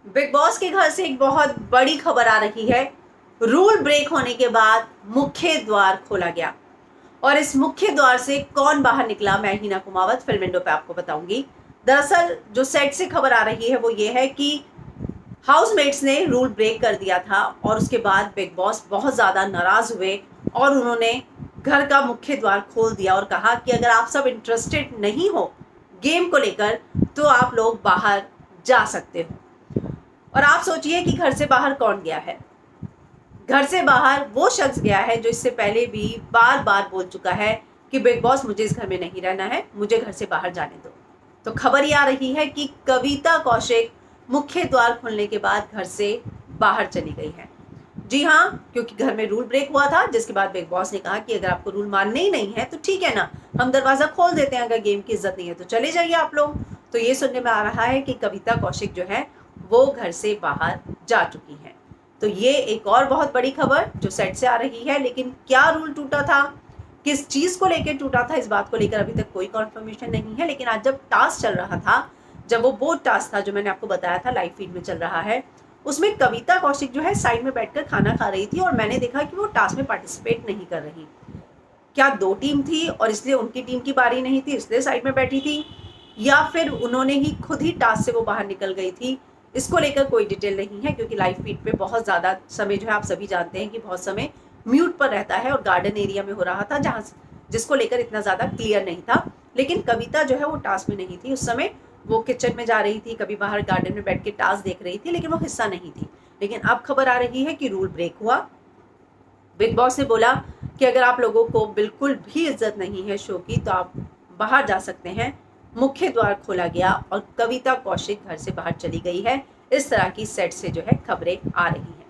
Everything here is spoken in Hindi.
बिग बॉस के घर से एक बहुत बड़ी खबर आ रही है। रूल ब्रेक होने के बाद मुख्य द्वार खोला गया और इस मुख्य द्वार से कौन बाहर निकला, मैं हिना कुमावत फिल्म विंडो पे आपको बताऊंगी। दरअसल जो सेट से खबर आ रही है वो ये है कि हाउसमेट्स ने रूल ब्रेक कर दिया था और उसके बाद बिग बॉस बहुत ज़्यादा नाराज़ हुए और उन्होंने घर का मुख्य द्वार खोल दिया और कहा कि अगर आप सब इंटरेस्टेड नहीं हो गेम को लेकर तो आप लोग बाहर जा सकते हो। और आप सोचिए कि घर से बाहर कौन गया है। घर से बाहर वो शख्स गया है जो इससे पहले भी बार बार बोल चुका है कि बिग बॉस मुझे इस घर में नहीं रहना है, मुझे घर से बाहर जाने दो। तो खबर ये आ रही है कि कविता कौशिक मुख्य द्वार खुलने के बाद घर से बाहर चली गई है। जी हाँ, क्योंकि घर में रूल ब्रेक हुआ था, जिसके बाद बिग बॉस ने कहा कि अगर आपको रूल मानने ही नहीं है तो ठीक है ना, हम दरवाजा खोल देते हैं, अगर गेम की इज्जत नहीं है तो चले जाइए आप लोग। तो ये सुनने में आ रहा है कि कविता कौशिक जो है वो घर से बाहर जा चुकी है। तो ये एक और बहुत बड़ी खबर जो सेट से आ रही है। लेकिन क्या रूल टूटा था, किस चीज़ को लेकर टूटा था, इस बात को लेकर अभी तक कोई कन्फर्मेशन नहीं है। लेकिन आज जब टास्क चल रहा था, जब वो बोर्ड टास्क था जो मैंने आपको बताया था लाइव फीड में चल रहा है, उसमें कविता कौशिक जो है साइड में बैठकर खाना खा रही थी और मैंने देखा कि वो टास्क में पार्टिसिपेट नहीं कर रही। क्या दो टीम थी और इसलिए उनकी टीम की बारी नहीं थी इसलिए साइड में बैठी थी, या फिर उन्होंने ही खुद ही टास्क से वो बाहर निकल गई थी, इसको लेकर कोई डिटेल नहीं है। क्योंकि लाइव फीड पे बहुत ज़्यादा समय जो है आप सभी जानते हैं कि बहुत समय म्यूट पर रहता है और गार्डन एरिया में हो रहा था जहाँ जिसको लेकर इतना ज़्यादा क्लियर नहीं था। लेकिन कविता जो है वो टास्क में नहीं थी उस समय, वो किचन में जा रही थी, कभी बाहर गार्डन में बैठ के टास्क देख रही थी, लेकिन वो हिस्सा नहीं थी। लेकिन अब खबर आ रही है कि रूल ब्रेक हुआ। बिग बॉस ने बोला कि अगर आप लोगों को बिल्कुल भी इज्जत नहीं है शो की तो आप बाहर जा सकते हैं। मुख्य द्वार खोला गया और कविता कौशिक घर से बाहर चली गई है। इस तरह की सेट से जो है खबरें आ रही हैं।